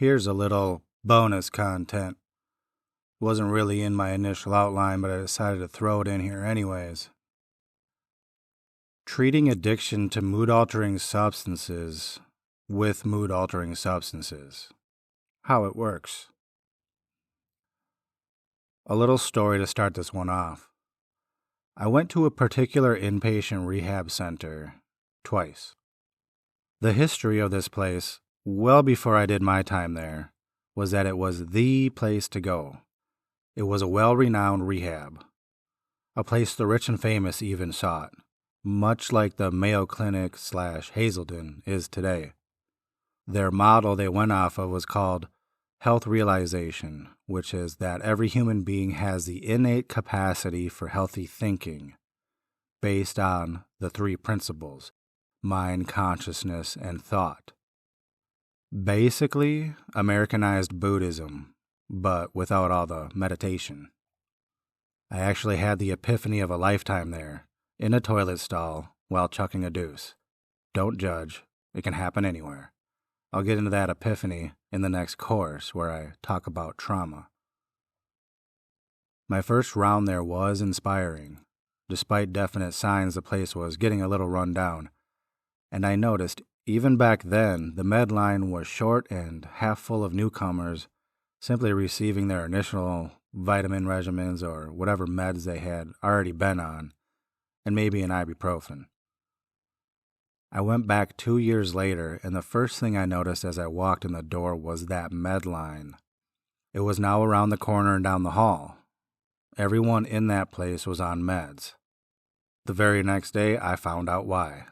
Here's a little bonus content. Wasn't really in my initial outline, but I decided to throw it in here anyways. Treating addiction to mood-altering substances with mood-altering substances. How it works. A little story to start this one off. I went to a particular inpatient rehab center twice. The history of this place, well before I did my time there, was that it was the place to go. It was a well-renowned rehab, a place the rich and famous even sought, much like the Mayo Clinic / Hazelden is today. Their model they went off of was called health realization, which is that every human being has the innate capacity for healthy thinking, based on the three principles: mind, consciousness, and thought. Basically, Americanized Buddhism, but without all the meditation. I actually had the epiphany of a lifetime there, in a toilet stall, while chucking a deuce. Don't judge, it can happen anywhere. I'll get into that epiphany in the next course where I talk about trauma. My first round there was inspiring, despite definite signs the place was getting a little run down. And I noticed, even back then, the med line was short and half full of newcomers simply receiving their initial vitamin regimens or whatever meds they had already been on, and maybe an ibuprofen. I went back 2 years later, and the first thing I noticed as I walked in the door was that med line. It was now around the corner and down the hall. Everyone in that place was on meds. The very next day, I found out why.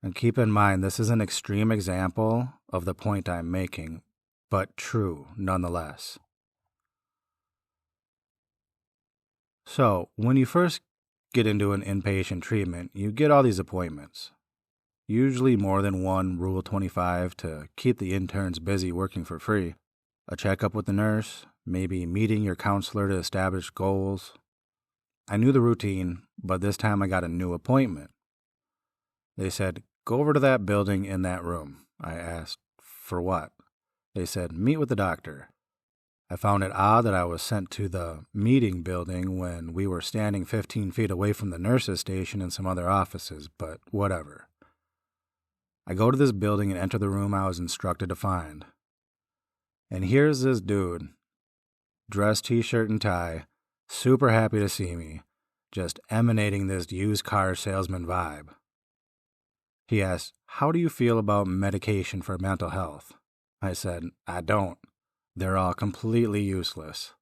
And keep in mind, this is an extreme example of the point I'm making, but true nonetheless. So, when you first get into an inpatient treatment, you get all these appointments. Usually more than one Rule 25 to keep the interns busy working for free. A checkup with the nurse, maybe meeting your counselor to establish goals. I knew the routine, but this time I got a new appointment. They said, "Go over to that building in that room." I asked, "For what?" They said, "Meet with the doctor." I found it odd that I was sent to the meeting building when we were standing 15 feet away from the nurse's station and some other offices, but whatever. I go to this building and enter the room I was instructed to find. And here's this dude, dressed t-shirt and tie, super happy to see me, just emanating this used car salesman vibe. He asked, "How do you feel about medication for mental health?" I said, "I don't. They're all completely useless."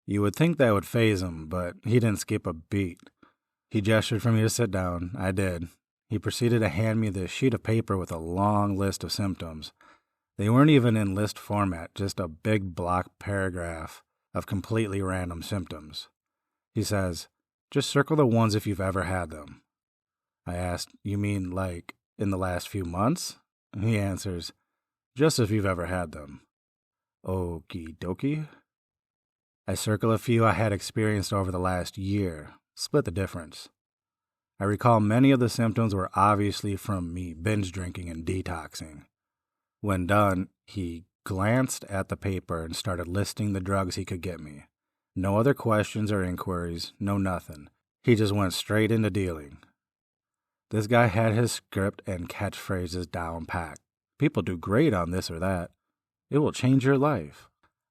You would think that would faze him, but he didn't skip a beat. He gestured for me to sit down. I did. He proceeded to hand me this sheet of paper with a long list of symptoms. They weren't even in list format, just a big block paragraph of completely random symptoms. He says, "Just circle the ones if you've ever had them." I asked, "You mean like in the last few months?" He answers, "Just if you've ever had them." Okie dokie. I circle a few I had experienced over the last year, split the difference. I recall many of the symptoms were obviously from me binge drinking and detoxing. When done, he glanced at the paper and started listing the drugs he could get me. No other questions or inquiries, no nothing. He just went straight into dealing. This guy had his script and catchphrases down packed. People do great on this or that. It will change your life.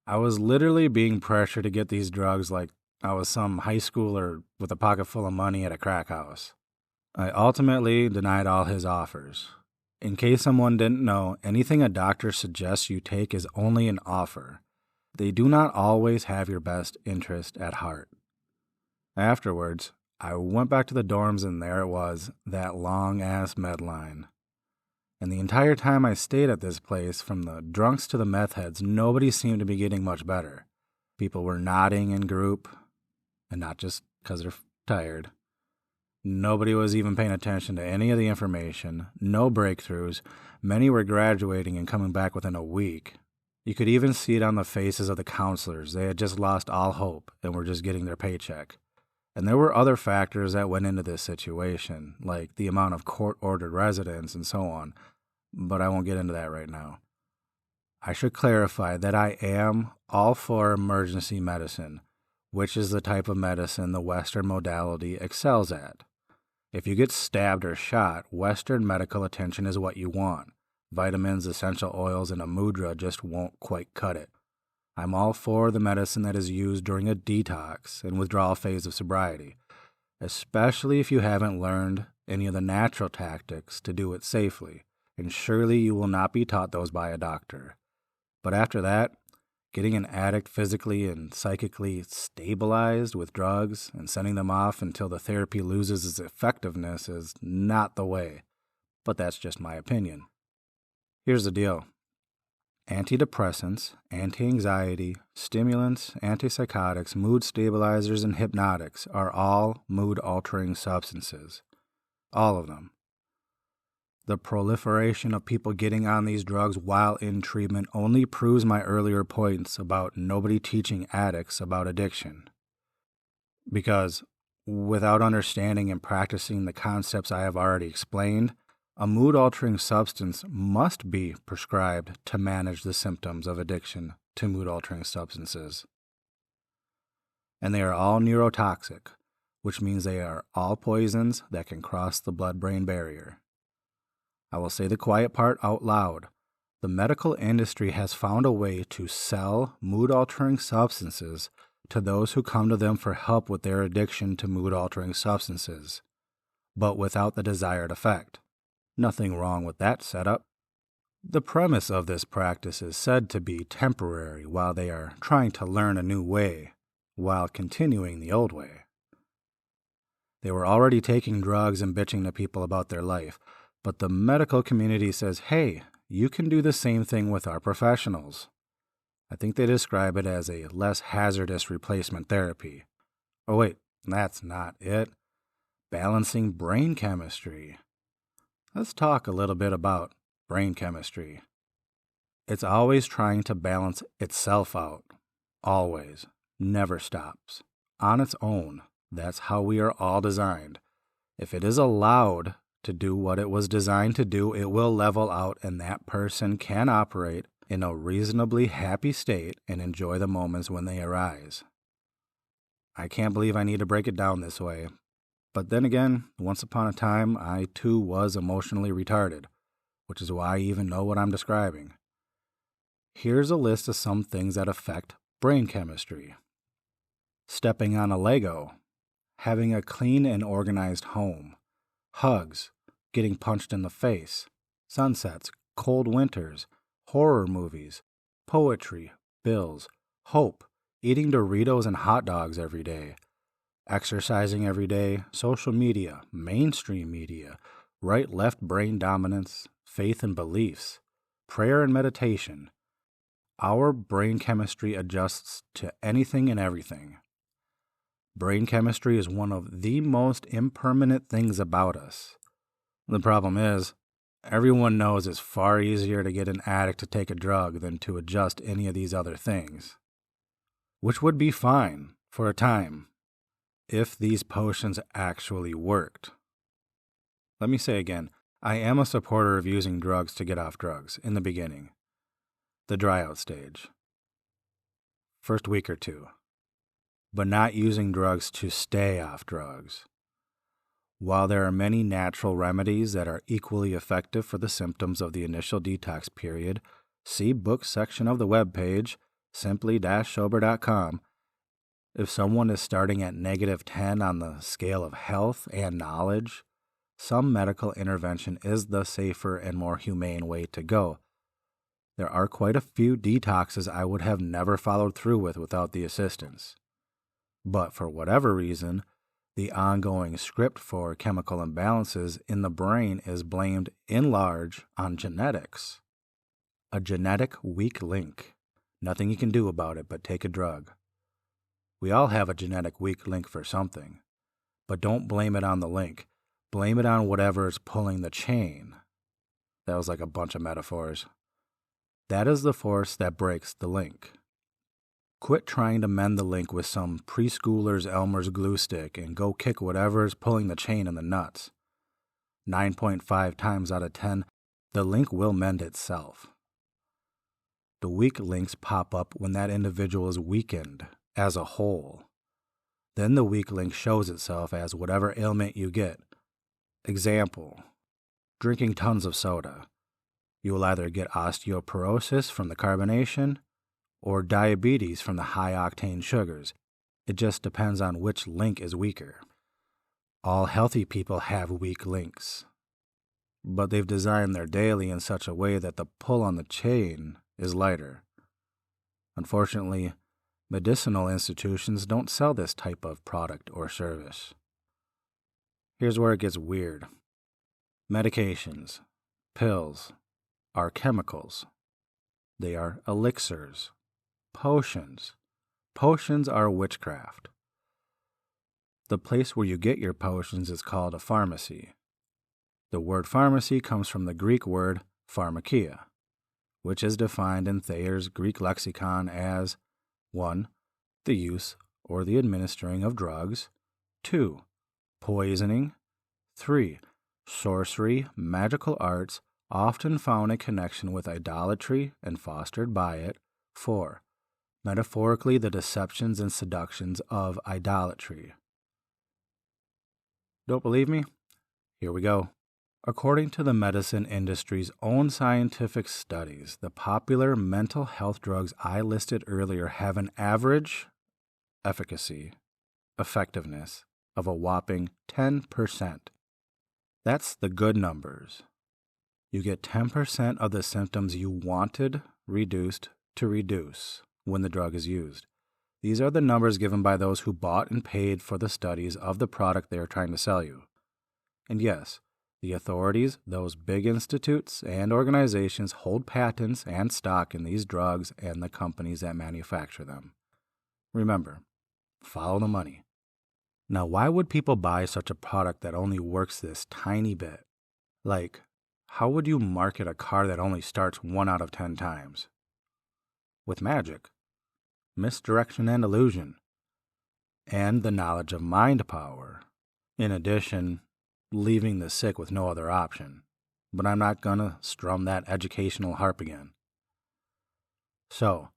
I was literally being pressured to get these drugs like I was some high schooler with a pocket full of money at a crack house. I ultimately denied all his offers. In case someone didn't know, anything a doctor suggests you take is only an offer. They do not always have your best interest at heart. Afterwards, I went back to the dorms and there it was, that long-ass med line. And the entire time I stayed at this place, from the drunks to the meth heads, nobody seemed to be getting much better. People were nodding in group, and not just because they're tired. Nobody was even paying attention to any of the information, no breakthroughs. Many were graduating and coming back within a week. You could even see it on the faces of the counselors. They had just lost all hope and were just getting their paycheck. And there were other factors that went into this situation, like the amount of court-ordered residents and so on, but I won't get into that right now. I should clarify that I am all for emergency medicine, which is the type of medicine the Western modality excels at. If you get stabbed or shot, Western medical attention is what you want. Vitamins, essential oils, and a mudra just won't quite cut it. I'm all for the medicine that is used during a detox and withdrawal phase of sobriety, especially if you haven't learned any of the natural tactics to do it safely, and surely you will not be taught those by a doctor. But after that, getting an addict physically and psychically stabilized with drugs and sending them off until the therapy loses its effectiveness is not the way. But that's just my opinion. Here's the deal. Antidepressants, anti-anxiety, stimulants, antipsychotics, mood stabilizers, and hypnotics are all mood-altering substances. All of them. The proliferation of people getting on these drugs while in treatment only proves my earlier points about nobody teaching addicts about addiction. Because without understanding and practicing the concepts I have already explained, a mood-altering substance must be prescribed to manage the symptoms of addiction to mood-altering substances. And they are all neurotoxic, which means they are all poisons that can cross the blood-brain barrier. I will say the quiet part out loud. The medical industry has found a way to sell mood-altering substances to those who come to them for help with their addiction to mood-altering substances, but without the desired effect. Nothing wrong with that setup. The premise of this practice is said to be temporary while they are trying to learn a new way, while continuing the old way. They were already taking drugs and bitching to people about their life, but the medical community says, hey, you can do the same thing with our professionals. I think they describe it as a less hazardous replacement therapy. Oh wait, that's not it. Balancing brain chemistry. Let's talk a little bit about brain chemistry. It's always trying to balance itself out. Always. Never stops. On its own. That's how we are all designed. If it is allowed to do what it was designed to do, it will level out and that person can operate in a reasonably happy state and enjoy the moments when they arise. I can't believe I need to break it down this way. But then again, once upon a time, I too was emotionally retarded, which is why I even know what I'm describing. Here's a list of some things that affect brain chemistry. Stepping on a Lego, having a clean and organized home, hugs, getting punched in the face, sunsets, cold winters, horror movies, poetry, bills, hope, eating Doritos and hot dogs every day, exercising every day, social media, mainstream media, right-left brain dominance, faith and beliefs, prayer and meditation. Our brain chemistry adjusts to anything and everything. Brain chemistry is one of the most impermanent things about us. The problem is, everyone knows it's far easier to get an addict to take a drug than to adjust any of these other things. Which would be fine, for a time, if these potions actually worked. Let me say again, I am a supporter of using drugs to get off drugs in the beginning. The dry out stage. First week or two. But not using drugs to stay off drugs. While there are many natural remedies that are equally effective for the symptoms of the initial detox period, see book section of the webpage, simply-sober.com. If someone is starting at -10 on the scale of health and knowledge, some medical intervention is the safer and more humane way to go. There are quite a few detoxes I would have never followed through with without the assistance. But for whatever reason, the ongoing script for chemical imbalances in the brain is blamed in large on genetics. A genetic weak link. Nothing you can do about it but take a drug. We all have a genetic weak link for something. But don't blame it on the link. Blame it on whatever is pulling the chain. That was like a bunch of metaphors. That is the force that breaks the link. Quit trying to mend the link with some preschooler's Elmer's glue stick and go kick whatever is pulling the chain in the nuts. 9.5 times out of 10, the link will mend itself. The weak links pop up when that individual is weakened as a whole. Then the weak link shows itself as whatever ailment you get. Example, drinking tons of soda. You will either get osteoporosis from the carbonation or diabetes from the high-octane sugars. It just depends on which link is weaker. All healthy people have weak links, but they've designed their daily in such a way that the pull on the chain is lighter. Unfortunately, medicinal institutions don't sell this type of product or service. Here's where it gets weird. Medications, pills, are chemicals. They are elixirs, potions. Potions are witchcraft. The place where you get your potions is called a pharmacy. The word pharmacy comes from the Greek word pharmakia, which is defined in Thayer's Greek lexicon as 1. The use or the administering of drugs, 2. Poisoning, 3. Sorcery, magical arts, often found in connection with idolatry and fostered by it, 4. Metaphorically, the deceptions and seductions of idolatry. Don't believe me? Here we go. According to the medicine industry's own scientific studies, the popular mental health drugs I listed earlier have an average effectiveness of a whopping 10%. That's the good numbers. You get 10% of the symptoms you wanted reduced to reduce when the drug is used. These are the numbers given by those who bought and paid for the studies of the product they are trying to sell you. And yes, the authorities, those big institutes and organizations hold patents and stock in these drugs and the companies that manufacture them. Remember, follow the money. Now, why would people buy such a product that only works this tiny bit? Like, how would you market a car that only starts 1 out of 10 times? With magic, misdirection and illusion, and the knowledge of mind power. In addition, leaving the sick with no other option. But I'm not gonna strum that educational harp again. So,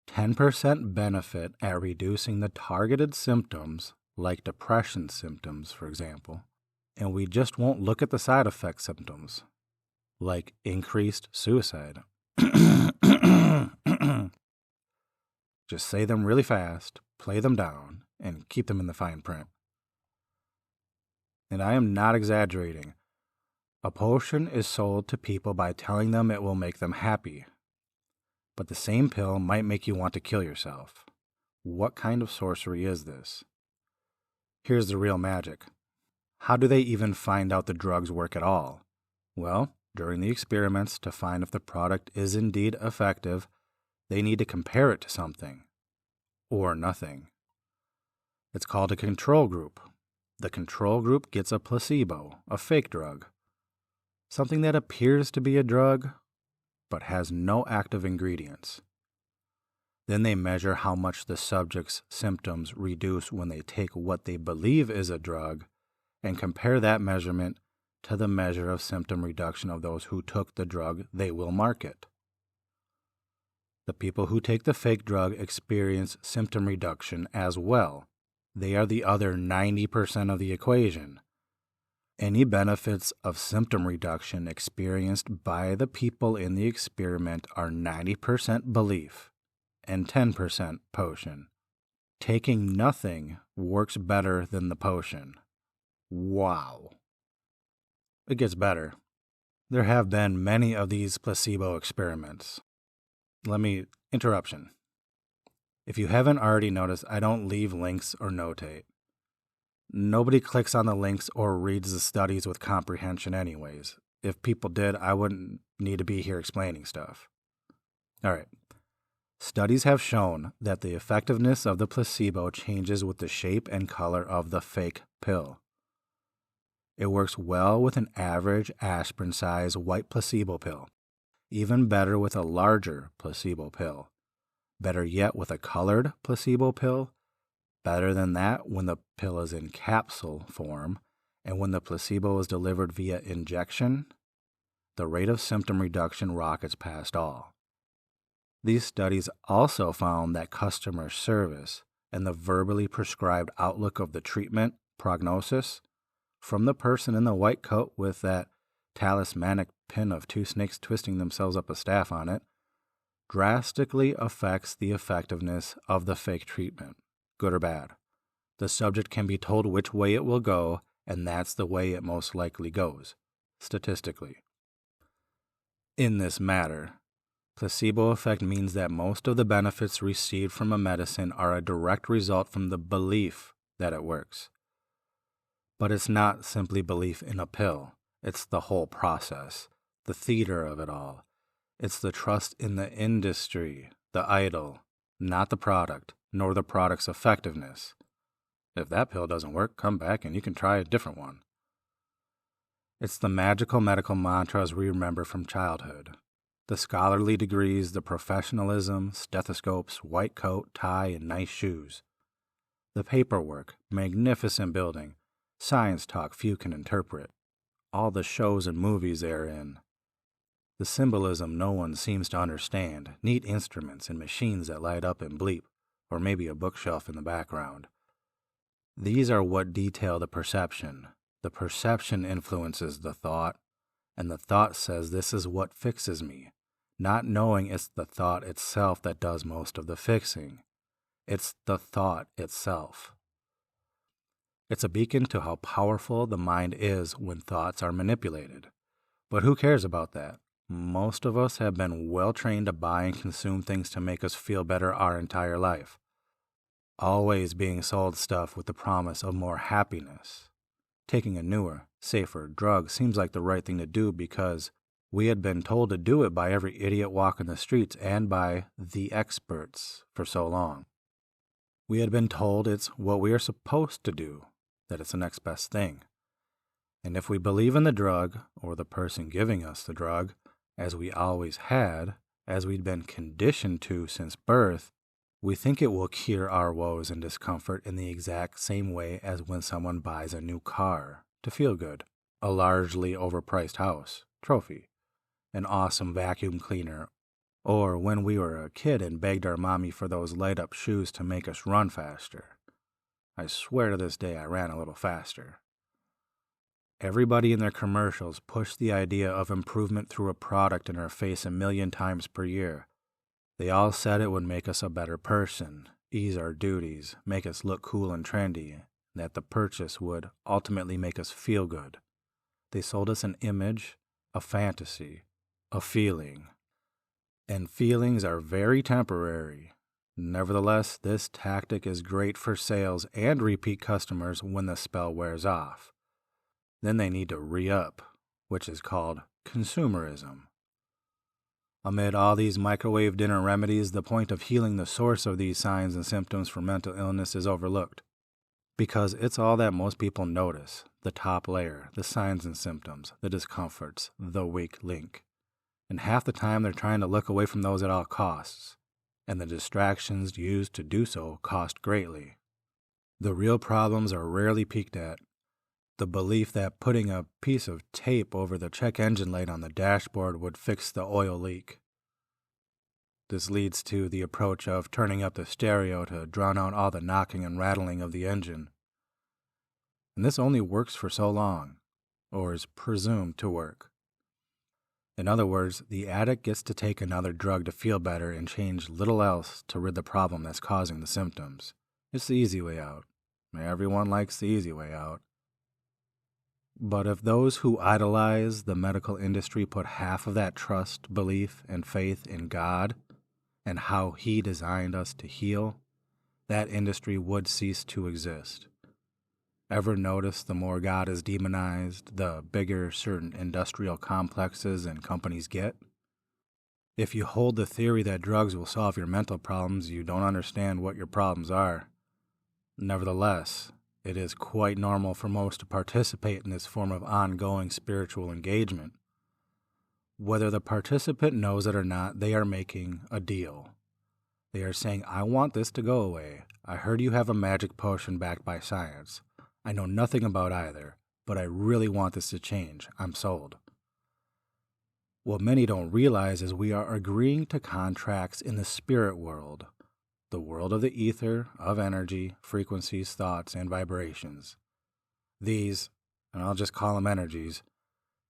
10% benefit at reducing the targeted symptoms, like depression symptoms, for example, and we just won't look at the side effect symptoms, like increased suicide. Just say them really fast, play them down, and keep them in the fine print. And I am not exaggerating. A potion is sold to people by telling them it will make them happy. But the same pill might make you want to kill yourself. What kind of sorcery is this? Here's the real magic. How do they even find out the drugs work at all? Well, during the experiments, to find if the product is indeed effective, they need to compare it to something. Or nothing. It's called a control group. The control group gets a placebo, a fake drug. Something that appears to be a drug, but has no active ingredients. Then they measure how much the subject's symptoms reduce when they take what they believe is a drug and compare that measurement to the measure of symptom reduction of those who took the drug they will market. The people who take the fake drug experience symptom reduction as well. They are the other 90% of the equation. Any benefits of symptom reduction experienced by the people in the experiment are 90% belief and 10% potion. Taking nothing works better than the potion. Wow. It gets better. There have been many of these placebo experiments. Interruption. If you haven't already noticed, I don't leave links or notate. Nobody clicks on the links or reads the studies with comprehension anyways. If people did, I wouldn't need to be here explaining stuff. All right. Studies have shown that the effectiveness of the placebo changes with the shape and color of the fake pill. It works well with an average aspirin-sized white placebo pill. Even better with a larger placebo pill. Better yet with a colored placebo pill. Better than that when the pill is in capsule form, and when the placebo is delivered via injection, the rate of symptom reduction rockets past all. These studies also found that customer service and the verbally prescribed outlook of the treatment prognosis from the person in the white coat with that talismanic pin of two snakes twisting themselves up a staff on it drastically affects the effectiveness of the fake treatment, good or bad. The subject can be told which way it will go, and that's the way it most likely goes, statistically. In this matter, placebo effect means that most of the benefits received from a medicine are a direct result from the belief that it works. But it's not simply belief in a pill. It's the whole process, the theater of it all. It's the trust in the industry, the idol, not the product, nor the product's effectiveness. If that pill doesn't work, come back and you can try a different one. It's the magical medical mantras we remember from childhood. The scholarly degrees, the professionalism, stethoscopes, white coat, tie, and nice shoes. The paperwork, magnificent building, science talk few can interpret. All the shows and movies they're in. The symbolism no one seems to understand, neat instruments and machines that light up and bleep, or maybe a bookshelf in the background. These are what detail the perception. The perception influences the thought, and the thought says this is what fixes me, not knowing it's the thought itself that does most of the fixing. It's the thought itself. It's a beacon to how powerful the mind is when thoughts are manipulated. But who cares about that? Most of us have been well trained to buy and consume things to make us feel better our entire life. Always being sold stuff with the promise of more happiness. Taking a newer, safer drug seems like the right thing to do because we had been told to do it by every idiot walking the streets and by the experts for so long. We had been told it's what we are supposed to do, that it's the next best thing. And if we believe in the drug, or the person giving us the drug, as we always had, as we'd been conditioned to since birth, we think it will cure our woes and discomfort in the exact same way as when someone buys a new car to feel good, a largely overpriced house, trophy, an awesome vacuum cleaner, or when we were a kid and begged our mommy for those light-up shoes to make us run faster. I swear to this day I ran a little faster. Everybody in their commercials pushed the idea of improvement through a product in our face 1,000,000 times per year. They all said it would make us a better person, ease our duties, make us look cool and trendy, and that the purchase would ultimately make us feel good. They sold us an image, a fantasy, a feeling. And feelings are very temporary. Nevertheless, this tactic is great for sales and repeat customers when the spell wears off. Then they need to re-up, which is called consumerism. Amid all these microwave dinner remedies, the point of healing the source of these signs and symptoms for mental illness is overlooked. Because it's all that most people notice, the top layer, the signs and symptoms, the discomforts, the weak link. And half the time they're trying to look away from those at all costs, and the distractions used to do so cost greatly. The real problems are rarely peeked at. The belief that putting a piece of tape over the check engine light on the dashboard would fix the oil leak. This leads to the approach of turning up the stereo to drown out all the knocking and rattling of the engine. And this only works for so long, or is presumed to work. In other words, the addict gets to take another drug to feel better and change little else to rid the problem that's causing the symptoms. It's the easy way out. Everyone likes the easy way out. But if those who idolize the medical industry put half of that trust, belief, and faith in God and how He designed us to heal, that industry would cease to exist. Ever notice the more God is demonized, the bigger certain industrial complexes and companies get? If you hold the theory that drugs will solve your mental problems, you don't understand what your problems are. Nevertheless, it is quite normal for most to participate in this form of ongoing spiritual engagement. Whether the participant knows it or not, they are making a deal. They are saying, I want this to go away. I heard you have a magic potion backed by science. I know nothing about either, but I really want this to change. I'm sold. What many don't realize is we are agreeing to contracts in the spirit world, the world of the ether, of energy, frequencies, thoughts, and vibrations. These, and I'll just call them energies,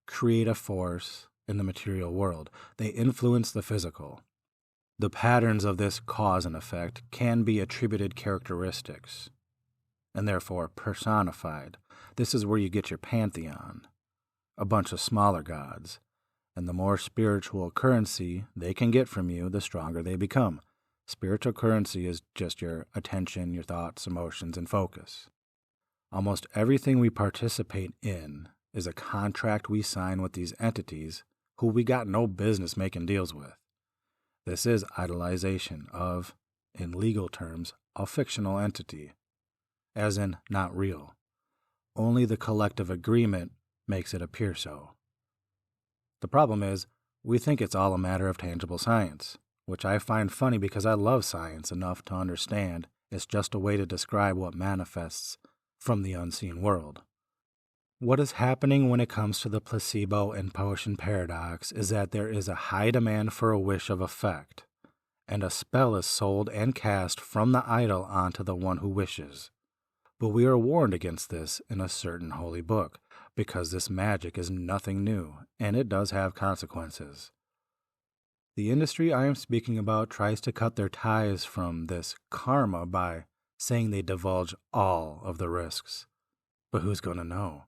create a force in the material world. They influence the physical. The patterns of this cause and effect can be attributed characteristics, and therefore personified. This is where you get your pantheon, a bunch of smaller gods, and the more spiritual currency they can get from you, the stronger they become. Spiritual currency is just your attention, your thoughts, emotions, and focus. Almost everything we participate in is a contract we sign with these entities who we got no business making deals with. This is idolization of, in legal terms, a fictional entity, as in not real. Only the collective agreement makes it appear so. The problem is, we think it's all a matter of tangible science, which I find funny because I love science enough to understand it's just a way to describe what manifests from the unseen world. What is happening when it comes to the placebo and potion paradox is that there is a high demand for a wish of effect, and a spell is sold and cast from the idol onto the one who wishes. But we are warned against this in a certain holy book, because this magic is nothing new, and it does have consequences. The industry I am speaking about tries to cut their ties from this karma by saying they divulge all of the risks. But who's going to know?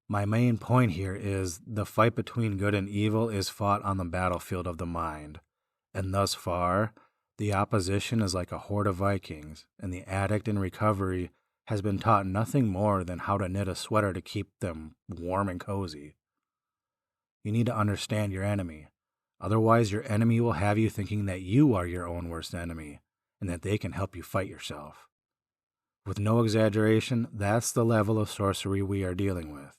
My main point here is the fight between good and evil is fought on the battlefield of the mind, and thus far, the opposition is like a horde of Vikings, and the addict in recovery has been taught nothing more than how to knit a sweater to keep them warm and cozy. You need to understand your enemy. Otherwise, your enemy will have you thinking that you are your own worst enemy, and that they can help you fight yourself. With no exaggeration, that's the level of sorcery we are dealing with.